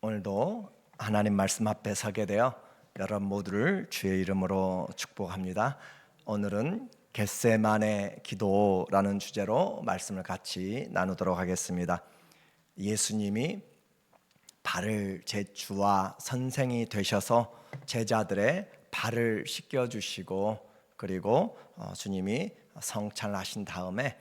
오늘도 하나님 말씀 앞에 서게 되어 여러분 모두를 주의 이름으로 축복합니다. 오늘은 겟세마네 기도라는 주제로 말씀을 같이 나누도록 하겠습니다. 예수님이 발을 제 주와 선생이 되셔서 제자들의 발을 씻겨주시고, 그리고 주님이 성찬하신 다음에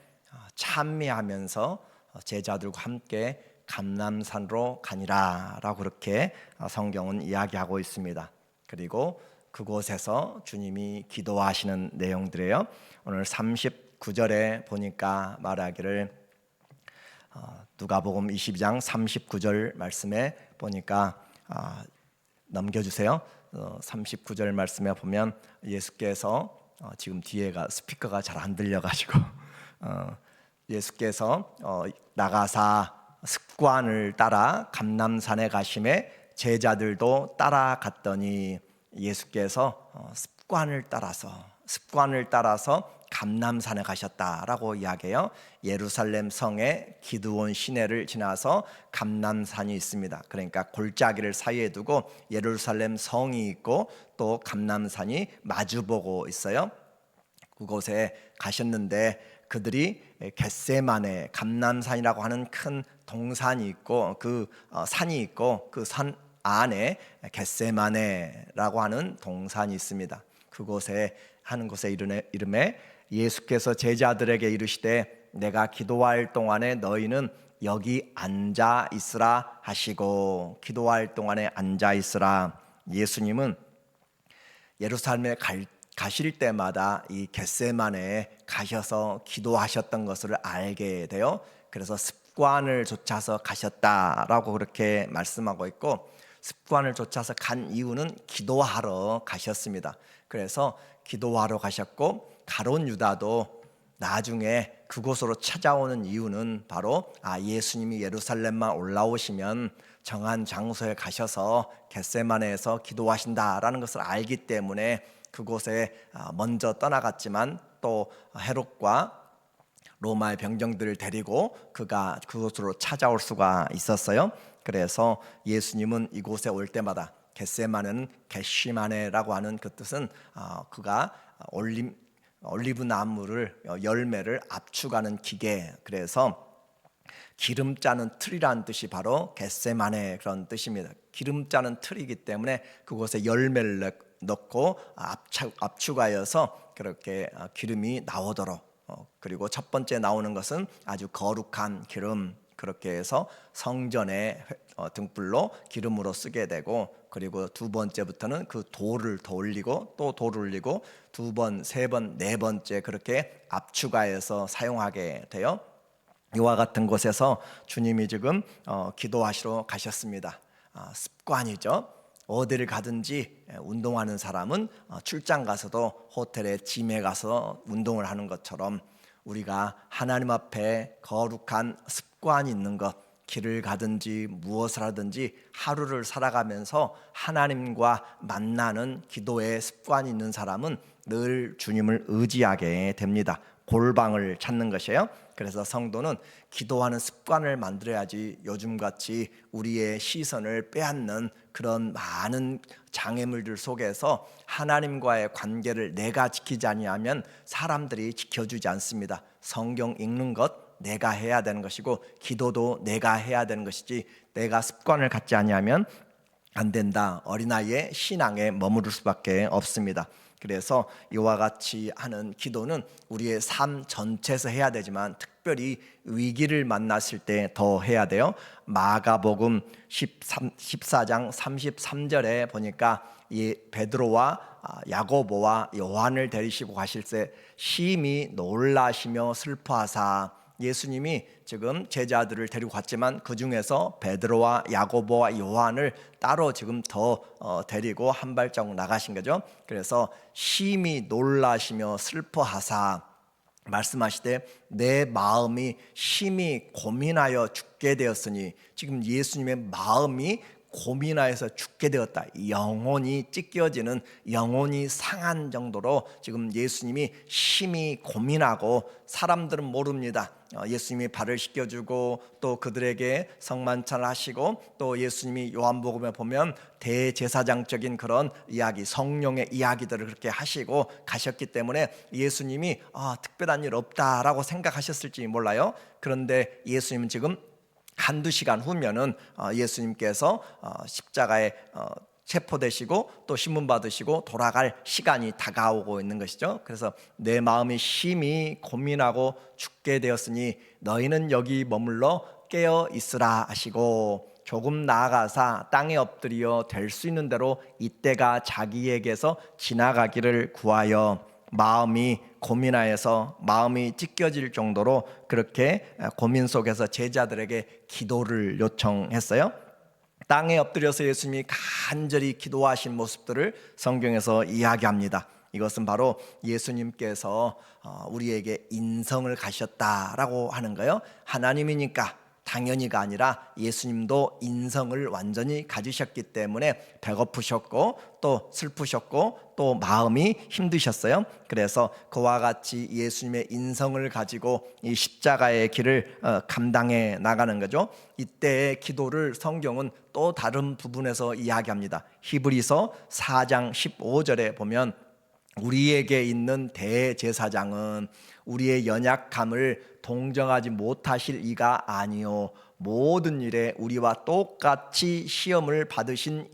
찬미하면서 제자들과 함께 감람산으로 가니라 라고 그렇게 성경은 이야기하고 있습니다. 그리고 그곳에서 주님이 기도하시는 내용들이에요. 오늘 39절에 보니까 말하기를, 누가복음 22장 39절 말씀에 보니까 넘겨주세요. 39절 말씀에 보면 예수께서 지금 뒤에가 스피커가 잘 안 들려가지고 예수께서 나가사 습관을 따라 감람산에 가심에 제자들도 따라갔더니, 예수께서 습관을 따라서 감람산에 가셨다라고 이야기해요. 예루살렘 성에 기드온 시내를 지나서 감람산이 있습니다. 그러니까 골짜기를 사이에 두고 예루살렘 성이 있고 또 감람산이 마주보고 있어요. 그곳에 가셨는데 그들이 겟세마네, 감람산이라고 하는 큰 동산이 있고 그 산이 있고 그 산 안에 겟세마네라고 하는 동산이 있습니다. 그곳에 하는 곳의 이름에 예수께서 제자들에게 이르시되 내가 기도할 동안에 너희는 여기 앉아 있으라 하시고, 기도할 동안에 앉아 있으라. 예수님은 예루살렘에 가실 때마다 이 겟세마네에 가셔서 기도하셨던 것을 알게 돼요. 그래서 습관을 좇아서 가셨다라고 그렇게 말씀하고 있고, 습관을 좇아서 간 이유는 기도하러 가셨습니다. 그래서 기도하러 가셨고, 가룟 유다도 나중에 그곳으로 찾아오는 이유는 바로 예수님이 예루살렘만 올라오시면 정한 장소에 가셔서 겟세마네에서 기도하신다라는 것을 알기 때문에 그곳에 먼저 떠나갔지만, 또 헤롯과 로마의 병정들을 데리고 그가 그곳으로 찾아올 수가 있었어요. 그래서 예수님은 이곳에 올 때마다, 겟세마네는 겟시마네라고 하는 그 뜻은 그가 올리브 나무를 열매를 압축하는 기계, 그래서 기름 짜는 틀이라는 뜻이 바로 겟세마네 그런 뜻입니다. 기름 짜는 틀이기 때문에 그곳에 열매를 넣고 압축하여서 그렇게 기름이 나오도록, 그리고 첫 번째 나오는 것은 아주 거룩한 기름, 그렇게 해서 성전의 등불로 기름으로 쓰게 되고, 그리고 두 번째부터는 그 돌을 더 올리고 또 돌을 올리고 두 번, 세 번, 네 번째 그렇게 압축하여서 사용하게 돼요. 이와 같은 곳에서 주님이 지금 기도하시러 가셨습니다. 습관이죠. 어디를 가든지 운동하는 사람은 출장 가서도 호텔에 짐에 가서 운동을 하는 것처럼, 우리가 하나님 앞에 거룩한 습관이 있는 것, 길을 가든지 무엇을 하든지 하루를 살아가면서 하나님과 만나는 기도의 습관이 있는 사람은 늘 주님을 의지하게 됩니다. 골방을 찾는 것이에요. 그래서 성도는 기도하는 습관을 만들어야지 요즘같이 우리의 시선을 빼앗는 그런 많은 장애물들 속에서 하나님과의 관계를 내가 지키지 아니하면 사람들이 지켜주지 않습니다. 성경 읽는 것 내가 해야 되는 것이고, 기도도 내가 해야 되는 것이지, 내가 습관을 갖지 아니하면 안 된다. 어린아이의 신앙에 머무를 수밖에 없습니다. 그래서 이와 같이 하는 기도는 우리의 삶 전체에서 해야 되지만, 특별히 위기를 만났을 때 더 해야 돼요. 마가복음 14장 33절에 보니까 이 베드로와 야고보와 요한을 데리시고 가실 때 심히 놀라시며 슬퍼하사, 예수님이 지금 제자들을 데리고 갔지만 그 중에서 베드로와 야고보와 요한을 따로 지금 더 데리고 한 발자국 나가신 거죠. 그래서 심히 놀라시며 슬퍼하사 말씀하시되 내 마음이 심히 고민하여 죽게 되었으니, 지금 예수님의 마음이 고민하여서 죽게 되었다. 영혼이 찢겨지는, 영혼이 상한 정도로 지금 예수님이 심히 고민하고, 사람들은 모릅니다. 예수님이 발을 씻겨주고 또 그들에게 성만찬을 하시고 또 예수님이 요한복음에 보면 대제사장적인 그런 이야기, 성령의 이야기들을 그렇게 하시고 가셨기 때문에 예수님이 특별한 일 없다라고 생각하셨을지 몰라요. 그런데 예수님은 지금 한두 시간 후면은 예수님께서 십자가에 체포되시고 또 신문 받으시고 돌아갈 시간이 다가오고 있는 것이죠. 그래서 내 마음이 심히 고민하고 죽게 되었으니 너희는 여기 머물러 깨어 있으라 하시고 조금 나아가사 땅에 엎드려 될 수 있는 대로 이때가 자기에게서 지나가기를 구하여 마음이 고민하여서 마음이 찢겨질 정도로 그렇게 고민 속에서 제자들에게 기도를 요청했어요. 땅에 엎드려서 예수님이 간절히 기도하신 모습들을 성경에서 이야기합니다. 이것은 바로 예수님께서 우리에게 인성을 가셨다라고 하는 거예요. 하나님이니까 당연히가 아니라 예수님도 인성을 완전히 가지셨기 때문에 배고프셨고 또 슬프셨고 또 마음이 힘드셨어요. 그래서 그와 같이 예수님의 인성을 가지고 이 십자가의 길을 감당해 나가는 거죠. 이때의 기도를 성경은 또 다른 부분에서 이야기합니다. 히브리서 4장 15절에 보면 우리에게 있는 대제사장은 우리의 연약함을 동정하지 못하실 이가 아니요 모든 일에 우리와 똑같이 시험을 받으신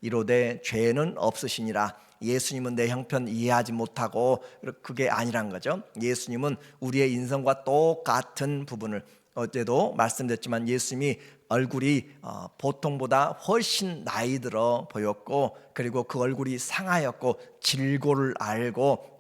이로되 죄는 없으시니라. 예수님은 내 형편 이해하지 못하고 그게 아니란 거죠. 예수님은 우리의 인성과 똑같은 부분을, 어제도 말씀드렸지만 예수님이 얼굴이 보통보다 훨씬 나이 들어 보였고 그리고 그 얼굴이 상하였고 질고를 알고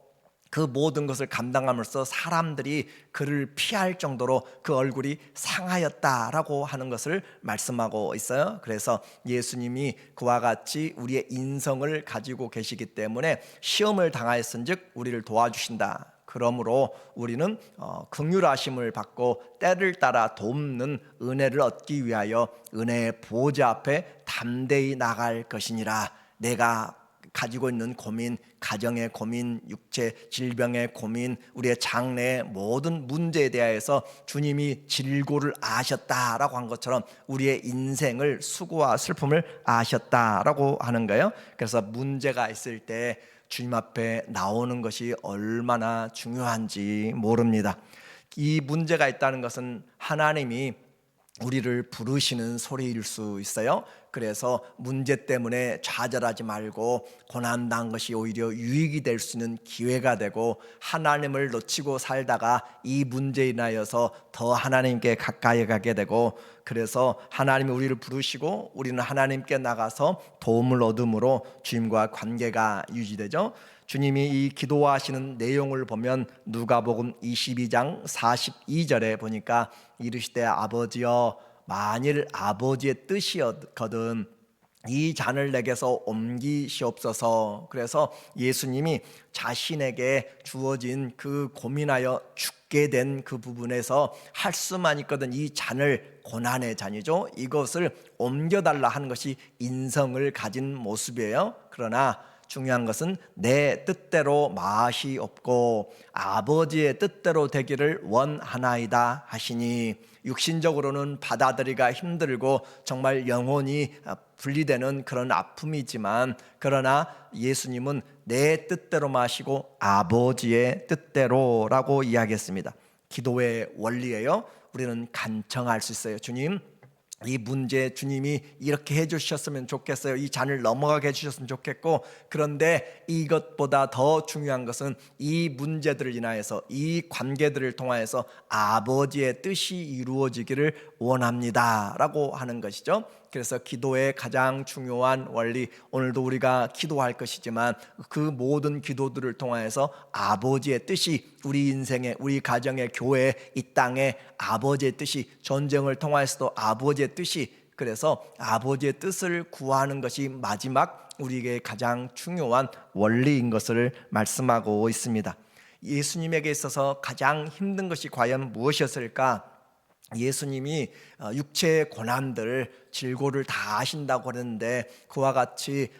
그 모든 것을 감당함으로써 사람들이 그를 피할 정도로 그 얼굴이 상하였다라고 하는 것을 말씀하고 있어요. 그래서 예수님이 그와 같이 우리의 인성을 가지고 계시기 때문에 시험을 당하였은즉 우리를 도와주신다. 그러므로 우리는 긍휼하심을 받고 때를 따라 돕는 은혜를 얻기 위하여 은혜의 보좌 앞에 담대히 나갈 것이니라. 내가 가지고 있는 고민, 가정의 고민, 육체 질병의 고민, 우리의 장래의 모든 문제에 대하여서 주님이 질고를 아셨다라고 한 것처럼 우리의 인생을 수고와 슬픔을 아셨다라고 하는 거예요. 그래서 문제가 있을 때 주님 앞에 나오는 것이 얼마나 중요한지 모릅니다. 이 문제가 있다는 것은 하나님이 우리를 부르시는 소리일 수 있어요. 그래서 문제 때문에 좌절하지 말고 고난당한 것이 오히려 유익이 될 수 있는 기회가 되고 하나님을 놓치고 살다가 이 문제에 인하여서 더 하나님께 가까이 가게 되고 그래서 하나님이 우리를 부르시고 우리는 하나님께 나가서 도움을 얻음으로 주님과 관계가 유지되죠. 주님이 이 기도하시는 내용을 보면 누가복음 22장 42절에 보니까 이르시되 아버지여 만일 아버지의 뜻이거든 이 잔을 내게서 옮기시옵소서. 그래서 예수님이 자신에게 주어진 그 고민하여 죽게 된 그 부분에서 할 수만 있거든 이 잔을, 고난의 잔이죠, 이것을 옮겨달라 하는 것이 인성을 가진 모습이에요. 그러나 중요한 것은 내 뜻대로 마음이 없고 아버지의 뜻대로 되기를 원하나이다 하시니, 육신적으로는 받아들이기가 힘들고 정말 영혼이 분리되는 그런 아픔이지만 그러나 예수님은 내 뜻대로 마시고 아버지의 뜻대로라고 이야기했습니다. 기도의 원리예요. 우리는 간청할 수 있어요. 주님, 이 문제 주님이 이렇게 해주셨으면 좋겠어요. 이 잔을 넘어가게 해주셨으면 좋겠고, 그런데 이것보다 더 중요한 것은 이 문제들을 인하여서 이 관계들을 통하여서 아버지의 뜻이 이루어지기를 원합니다 라고 하는 것이죠. 그래서 기도의 가장 중요한 원리, 오늘도 우리가 기도할 것이지만 그 모든 기도들을 통하여서 아버지의 뜻이 우리 인생에, 우리 가정의, 교회, 이 땅에 아버지의 뜻이, 전쟁을 통하여서도 아버지의 뜻이, 그래서 아버지의 뜻을 구하는 것이 마지막 우리에게 가장 중요한 원리인 것을 말씀하고 있습니다. 예수님에게 있어서 가장 힘든 것이 과연 무엇이었을까? 예수님이 육체의 고난들, 질고를 다 하신다고 하는데 그와 같이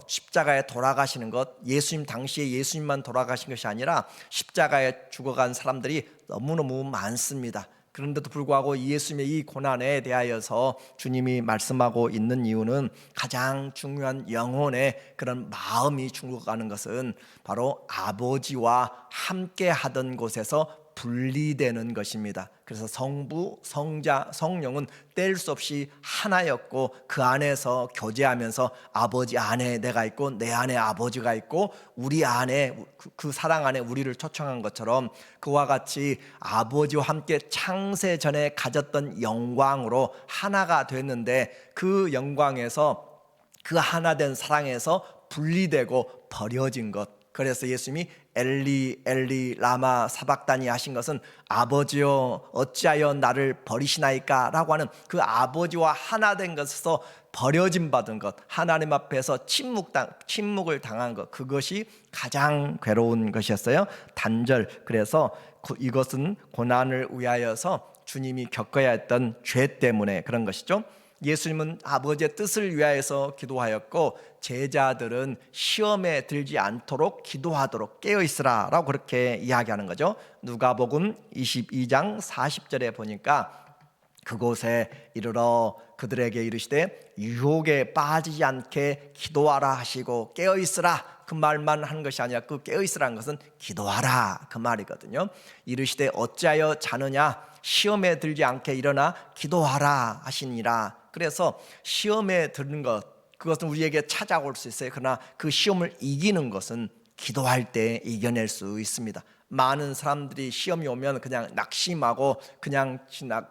십자가에 돌아가시는 것, 예수님 당시에 예수님만 돌아가신 것이 아니라 십자가에 죽어간 사람들이 너무너무 많습니다. 그런데도 불구하고 예수님의 이 고난에 대하여서 주님이 말씀하고 있는 이유는 가장 중요한 영혼의 그런 마음이 죽어가는 것은 바로 아버지와 함께 하던 곳에서 분리되는 것입니다. 그래서 성부, 성자, 성령은 뗄 수 없이 하나였고 그 안에서 교제하면서 아버지 안에 내가 있고 내 안에 아버지가 있고 우리 안에 그 사랑 안에 우리를 초청한 것처럼 그와 같이 아버지와 함께 창세 전에 가졌던 영광으로 하나가 됐는데 그 영광에서 그 하나된 사랑에서 분리되고 버려진 것. 그래서 예수님이 엘리 엘리 라마 사박다니 하신 것은 아버지여 어찌하여 나를 버리시나이까 라고 하는 그 아버지와 하나 된 것에서 버려짐 받은 것, 하나님 앞에서 침묵을 당한 것, 그것이 가장 괴로운 것이었어요. 단절. 그래서 이것은 고난을 위하여서 주님이 겪어야 했던 죄 때문에 그런 것이죠. 예수님은 아버지의 뜻을 위하여서 기도하였고 제자들은 시험에 들지 않도록 기도하도록 깨어있으라 라고 그렇게 이야기하는 거죠. 누가복음 22장 40절에 보니까 그곳에 이르러 그들에게 이르시되 유혹에 빠지지 않게 기도하라 하시고 깨어있으라 그 말만 한 것이 아니라 그 깨어있으라는 것은 기도하라 그 말이거든요. 이르시되 어찌하여 자느냐 시험에 들지 않게 일어나 기도하라 하시니라. 그래서 시험에 드는 것 그것은 우리에게 찾아올 수 있어요. 그러나 그 시험을 이기는 것은 기도할 때 이겨낼 수 있습니다. 많은 사람들이 시험이 오면 그냥 낙심하고 그냥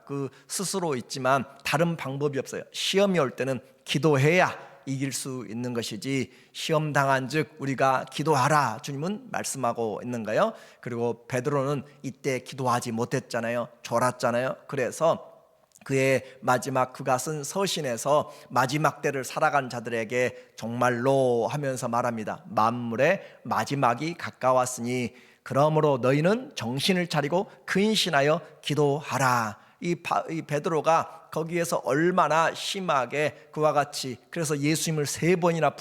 그 스스로 있지만 다른 방법이 없어요. 시험이 올 때는 기도해야 이길 수 있는 것이지 시험 당한 즉 우리가 기도하라 주님은 말씀하고 있는 거예요. 그리고 베드로는 이때 기도하지 못했잖아요. 졸았잖아요. 그래서 그의 마지막 그가 쓴 서신에서 마지막 때를 살아간 자들에게 정말로 하면서 말합니다. 만물의 마지막이 가까웠으니 그러므로 너희는 정신을 차리고 근신하여 기도하라. 이 베드로가 거기에서 얼마나 심하게 그와 같이 그래서 예수님을 3번이나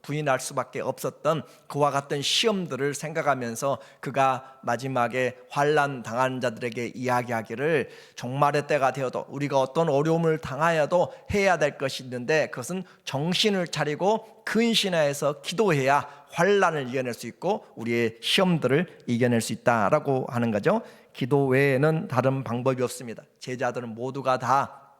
부인할 수밖에 없었던 그와 같은 시험들을 생각하면서 그가 마지막에 환난 당한 자들에게 이야기하기를 종말의 때가 되어도 우리가 어떤 어려움을 당하여도 해야 될 것이 있는데 그것은 정신을 차리고 근신하여서 기도해야 환난을 이겨낼 수 있고 우리의 시험들을 이겨낼 수 있다라고 하는 거죠. 기도 외에는 다른 방법이 없습니다. 제자들은 모두가 다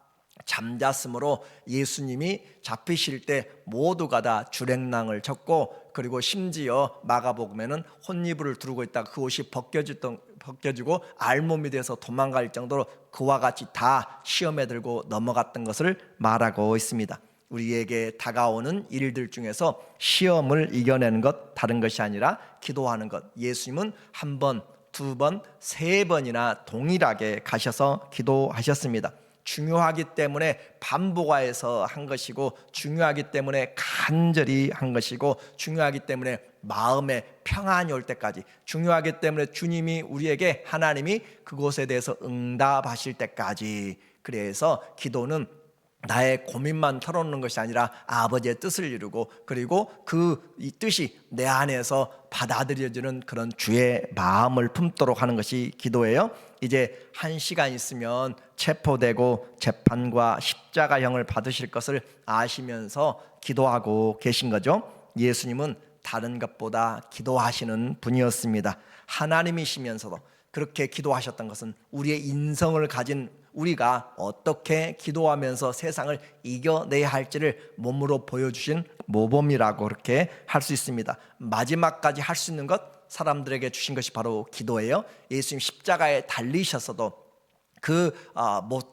잠잤으므로 예수님이 잡히실 때 모두가 다 주랭랑을 쳤고 그리고 심지어 마가복음에는 혼이불을 두르고 있다가 그 옷이 벗겨지고 알몸이 돼서 도망갈 정도로 그와 같이 다 시험에 들고 넘어갔던 것을 말하고 있습니다. 우리에게 다가오는 일들 중에서 시험을 이겨내는 것 다른 것이 아니라 기도하는 것. 예수님은 한 번, 2번, 3번이나 동일하게 가셔서 기도하셨습니다. 중요하기 때문에 반복하여서 한 것이고 중요하기 때문에 간절히 한 것이고 중요하기 때문에 마음에 평안이 올 때까지 중요하기 때문에 주님이 우리에게 하나님이 그곳에 대해서 응답하실 때까지 그래서 기도는 나의 고민만 털어놓는 것이 아니라 아버지의 뜻을 이루고 그리고 이 뜻이 내 안에서 받아들여지는 그런 주의 마음을 품도록 하는 것이 기도예요. 이제 1시간 있으면 체포되고 재판과 십자가형을 받으실 것을 아시면서 기도하고 계신 거죠. 예수님은 다른 것보다 기도하시는 분이었습니다. 하나님이시면서도 그렇게 기도하셨던 것은 우리의 인성을 가진 우리가 어떻게 기도하면서 세상을 이겨내야 할지를 몸으로 보여주신 모범이라고 그렇게 할 수 있습니다. 마지막까지 할 수 있는 것 사람들에게 주신 것이 바로 기도예요. 예수님 십자가에 달리셔서도 그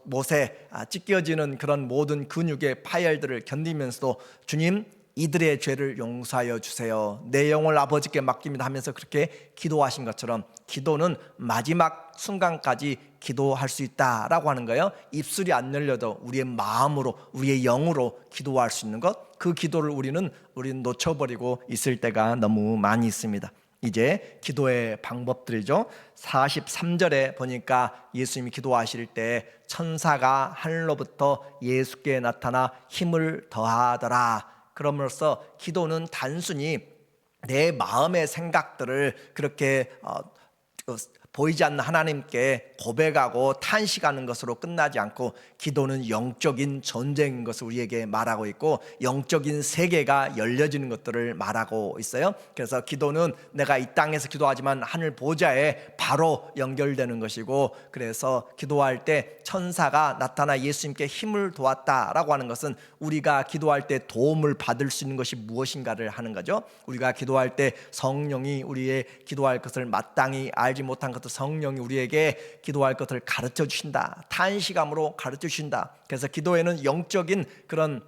못에 찢겨지는 그런 모든 근육의 파열들을 견디면서도 주님 이들의 죄를 용서하여 주세요. 내 영을 아버지께 맡깁니다 하면서 그렇게 기도하신 것처럼 기도는 마지막 순간까지 기도할 수 있다라고 하는 거예요. 입술이 안 열려도 우리의 마음으로 우리의 영으로 기도할 수 있는 것 그 기도를 우리는 놓쳐버리고 있을 때가 너무 많이 있습니다. 이제 기도의 방법들이죠. 43절에 보니까 예수님이 기도하실 때 천사가 하늘로부터 예수께 나타나 힘을 더하더라. 그럼으로써 기도는 단순히 내 마음의 생각들을 그렇게 보이지 않는 하나님께 고백하고 탄식하는 것으로 끝나지 않고 기도는 영적인 전쟁인 것을 우리에게 말하고 있고 영적인 세계가 열려지는 것들을 말하고 있어요. 그래서 기도는 내가 이 땅에서 기도하지만 하늘 보좌에 바로 연결되는 것이고, 그래서 기도할 때 천사가 나타나 예수님께 힘을 도왔다라고 하는 것은 우리가 기도할 때 도움을 받을 수 있는 것이 무엇인가를 하는 거죠. 우리가 기도할 때 성령이 우리의 기도할 것을 마땅히 알지 못한 것들 성령이 우리에게 기도할 것을 가르쳐 주신다. 탄식함으로 가르쳐 주신다. 그래서 기도에는 영적인 그런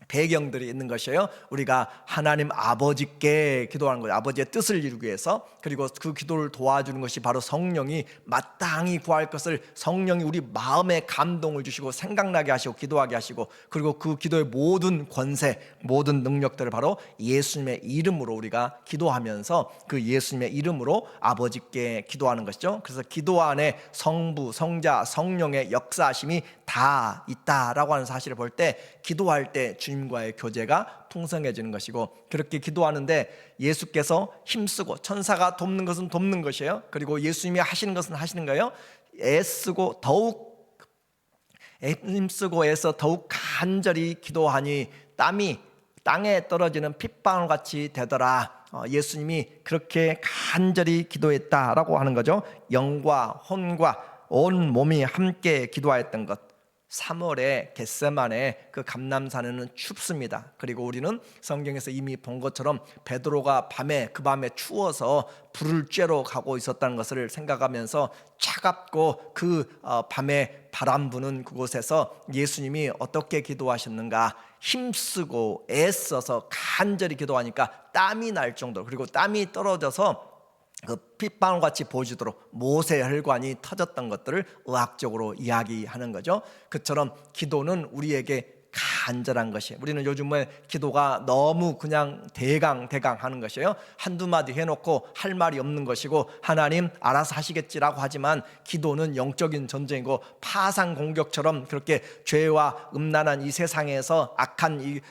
배경들이 있는 것이에요. 우리가 하나님 아버지께 기도하는 거예요. 아버지의 뜻을 이루기 위해서. 그리고 그 기도를 도와주는 것이 바로 성령이 마땅히 구할 것을 성령이 우리 마음에 감동을 주시고 생각나게 하시고 기도하게 하시고, 그리고 그 기도의 모든 권세, 모든 능력들을 바로 예수님의 이름으로 우리가 기도하면서 그 예수님의 이름으로 아버지께 기도하는 것이죠. 그래서 기도 안에 성부, 성자, 성령의 역사하심이 다 있다라고 하는 사실을 볼 때 기도할 때 주님과의 교제가 풍성해지는 것이고, 그렇게 기도하는데 예수께서 힘쓰고 천사가 돕는 것은 돕는 것이에요. 그리고 예수님이 하시는 것은 하시는 거예요. 애쓰고 더욱 힘쓰고 애써 더욱 간절히 기도하니 땀이 땅에 떨어지는 핏방울 같이 되더라. 예수님이 그렇게 간절히 기도했다라고 하는 거죠. 영과 혼과 온 몸이 함께 기도하였던 것. 3월에 겟세마네 그 감람산에는 춥습니다. 그리고 우리는 성경에서 이미 본 것처럼 베드로가 그 밤에 추워서 불을 쬐러 가고 있었다는 것을 생각하면서 차갑고 그 밤에 바람 부는 그곳에서 예수님이 어떻게 기도하셨는가, 힘쓰고 애써서 간절히 기도하니까 땀이 날 정도, 그리고 땀이 떨어져서 그 핏방울같이 보여주도록 모세 혈관이 터졌던 것들을 의학적으로 이야기하는 거죠. 그처럼 기도는 우리에게 간절한 것이에요. 우리는 요즘에 기도가 너무 그냥 대강 하는 것이에요. 한두 마디 해놓고 할 말이 없는 것이고 하나님 알아서 하시겠지라고 하지만, 기도는 영적인 전쟁이고 파상 공격처럼 그렇게 죄와 음란한 이 세상에서 악한 이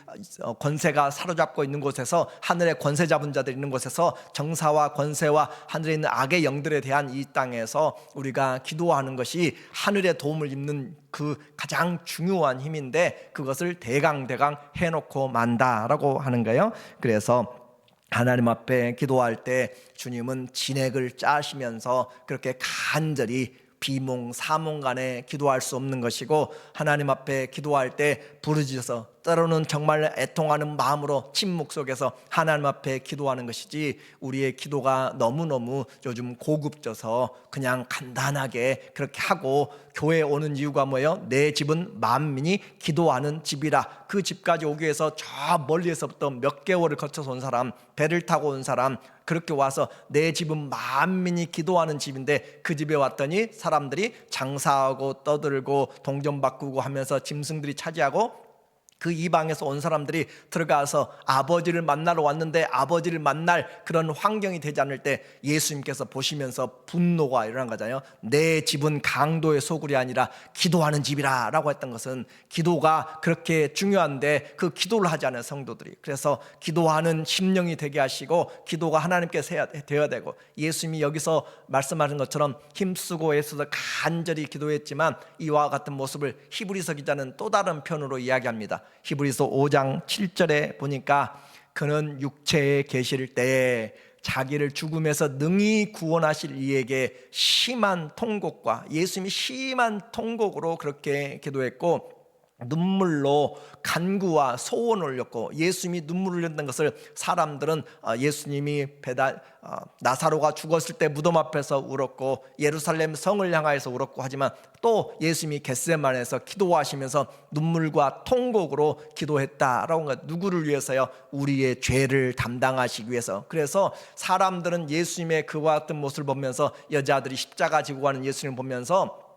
권세가 사로잡고 있는 곳에서, 하늘의 권세 잡은 자들이 있는 곳에서 정사와 권세와 하늘에 있는 악의 영들에 대한 이 땅에서 우리가 기도하는 것이 하늘의 도움을 입는 그 가장 중요한 힘인데, 그것을 대강 해놓고 만다라고 하는 거예요. 그래서 하나님 앞에 기도할 때 주님은 진액을 짜시면서 그렇게 간절히 비몽사몽간에 기도할 수 없는 것이고, 하나님 앞에 기도할 때 부르짖어서 때로는 정말 애통하는 마음으로 침묵 속에서 하나님 앞에 기도하는 것이지, 우리의 기도가 너무너무 요즘 고급져서 그냥 간단하게 그렇게 하고 교회에 오는 이유가 뭐예요? 내 집은 만민이 기도하는 집이라. 그 집까지 오기 위해서 저 멀리에서부터 몇 개월을 거쳐서 온 사람, 배를 타고 온 사람, 그렇게 와서 내 집은 만민이 기도하는 집인데 그 집에 왔더니 사람들이 장사하고 떠들고 동전 바꾸고 하면서 짐승들이 차지하고, 그 이방에서 온 사람들이 들어가서 아버지를 만나러 왔는데 아버지를 만날 그런 환경이 되지 않을 때 예수님께서 보시면서 분노가 일어난 거잖아요. 내 집은 강도의 소굴이 아니라 기도하는 집이라 라고 했던 것은, 기도가 그렇게 중요한데 그 기도를 하지 않은 성도들이, 그래서 기도하는 심령이 되게 하시고 기도가 하나님께 되어야 되고, 예수님이 여기서 말씀하신 것처럼 힘쓰고 애써서 간절히 기도했지만 이와 같은 모습을 히브리서 기자는 또 다른 편으로 이야기합니다. 히브리서 5장 7절에 보니까 그는 육체에 계실 때에 자기를 죽음에서 능히 구원하실 이에게 심한 통곡과, 예수님이 심한 통곡으로 그렇게 기도했고 눈물로 간구와 소원을 올렸고, 예수님이 눈물을 흘렸던 것을 사람들은 예수님이 나사로가 죽었을 때 무덤 앞에서 울었고 예루살렘 성을 향하여서 울었고 하지만, 또 예수님이 겟세마네에서 기도하시면서 눈물과 통곡으로 기도했다라고 하는 것. 누구를 위해서요? 우리의 죄를 담당하시기 위해서. 그래서 사람들은 예수님의 그와 같은 모습을 보면서, 여자들이 십자가 지고 가는 예수님을 보면서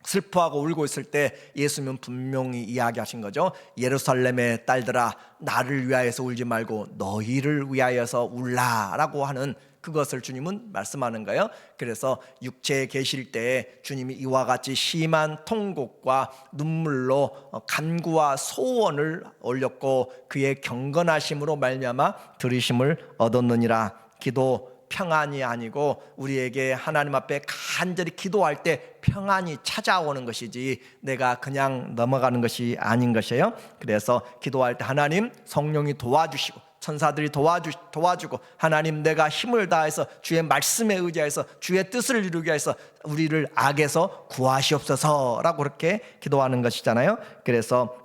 슬퍼하고 울고 있을 때 예수님은 분명히 이야기하신 거죠. 예루살렘의 딸들아, 나를 위하여서 울지 말고 너희를 위하여서 울라라고 하는 그것을 주님은 말씀하는 거예요. 그래서 육체에 계실 때 주님이 이와 같이 심한 통곡과 눈물로 간구와 소원을 올렸고 그의 경건하심으로 말미암아 들으심을 얻었느니라. 기도 평안이 아니고 우리에게 하나님 앞에 간절히 기도할 때 평안이 찾아오는 것이지 내가 그냥 넘어가는 것이 아닌 것이에요. 그래서 기도할 때 하나님 성령이 도와주시고 천사들이 도와주고 하나님 내가 힘을 다해서 주의 말씀에 의지해서 주의 뜻을 이루기 위해서 우리를 악에서 구하시옵소서라고 그렇게 기도하는 것이잖아요. 그래서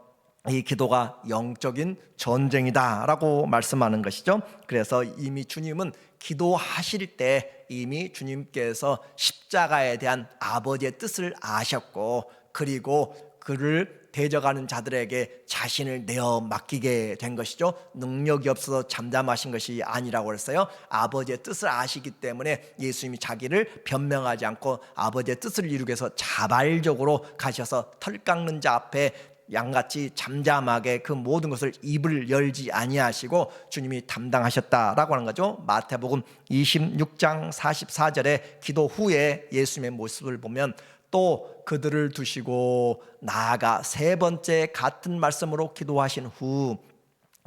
이 기도가 영적인 전쟁이다라고 말씀하는 것이죠. 그래서 이미 주님은 기도하실 때 이미 주님께서 십자가에 대한 아버지의 뜻을 아셨고 그리고 그를 대적하는 자들에게 자신을 내어 맡기게 된 것이죠. 능력이 없어서 잠잠하신 것이 아니라고 그랬어요. 아버지의 뜻을 아시기 때문에 예수님이 자기를 변명하지 않고 아버지의 뜻을 이루기 위해서 자발적으로 가셔서 털 깎는 자 앞에 양같이 잠잠하게 그 모든 것을 입을 열지 아니하시고 주님이 담당하셨다라고 하는 거죠. 마태복음 26장 44절에 기도 후에 예수님의 모습을 보면 또 그들을 두시고 나아가 세 번째 같은 말씀으로 기도하신 후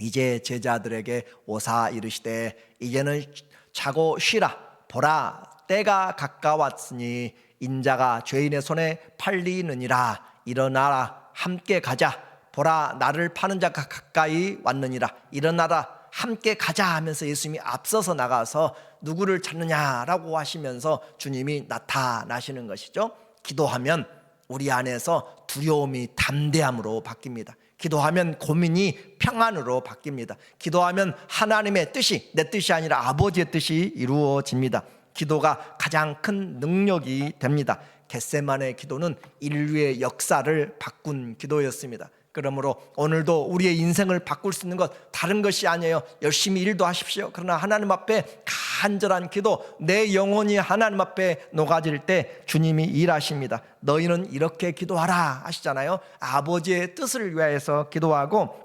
이제 제자들에게 오사 이르시되 이제는 자고 쉬라. 보라 때가 가까웠으니 인자가 죄인의 손에 팔리느니라. 일어나라 함께 가자. 보라 나를 파는 자가 가까이 왔느니라. 일어나라 함께 가자 하면서 예수님이 앞서서 나가서 누구를 찾느냐라고 하시면서 주님이 나타나시는 것이죠. 기도하면 우리 안에서 두려움이 담대함으로 바뀝니다. 기도하면 고민이 평안으로 바뀝니다. 기도하면 하나님의 뜻이 내 뜻이 아니라 아버지의 뜻이 이루어집니다. 기도가 가장 큰 능력이 됩니다. 겟세마네 기도는 인류의 역사를 바꾼 기도였습니다. 그러므로 오늘도 우리의 인생을 바꿀 수 있는 것 다른 것이 아니에요. 열심히 일도 하십시오. 그러나 하나님 앞에 간절한 기도, 내 영혼이 하나님 앞에 녹아질 때 주님이 일하십니다. 너희는 이렇게 기도하라 하시잖아요. 아버지의 뜻을 위하여서 기도하고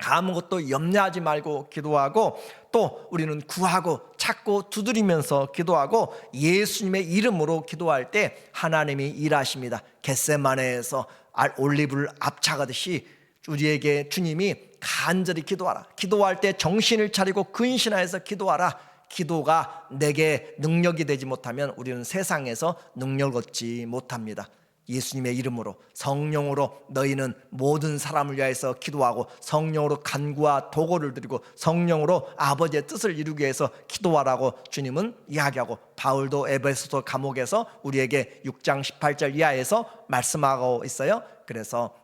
아무것도 염려하지 말고 기도하고 또 우리는 구하고 찾고 두드리면서 기도하고 예수님의 이름으로 기도할 때 하나님이 일하십니다. 겟세마네에서 올리브를 압착하듯이 우리에게 주님이 간절히 기도하라. 기도할 때 정신을 차리고 근신하여서 기도하라. 기도가 내게 능력이 되지 못하면 우리는 세상에서 능력을 얻지 못합니다. 예수님의 이름으로 성령으로 너희는 모든 사람을 위하여서 기도하고 성령으로 간구와 도고를 드리고 성령으로 아버지의 뜻을 이루기 위해서 기도하라고 주님은 이야기하고 바울도 에베소서 감옥에서 우리에게 6장 18절 이하에서 말씀하고 있어요. 그래서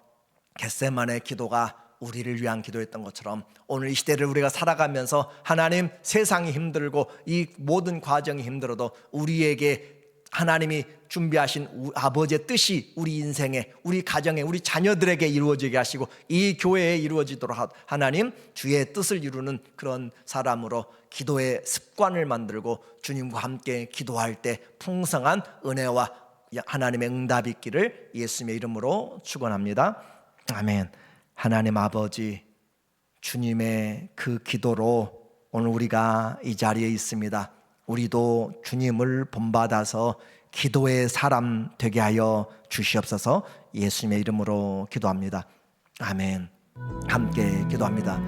겟세마네 기도가 우리를 위한 기도였던 것처럼 오늘 이 시대를 우리가 살아가면서 하나님 세상이 힘들고 이 모든 과정이 힘들어도 우리에게 하나님이 준비하신 아버지의 뜻이 우리 인생에 우리 가정에 우리 자녀들에게 이루어지게 하시고 이 교회에 이루어지도록 하나님 주의 뜻을 이루는 그런 사람으로 기도의 습관을 만들고 주님과 함께 기도할 때 풍성한 은혜와 하나님의 응답이 있기를 예수님의 이름으로 축원합니다. 아멘. 하나님 아버지 주님의 그 기도로 오늘 우리가 이 자리에 있습니다. 우리도 주님을 본받아서 기도의 사람 되게 하여 주시옵소서. 예수님의 이름으로 기도합니다. 아멘. 함께 기도합니다.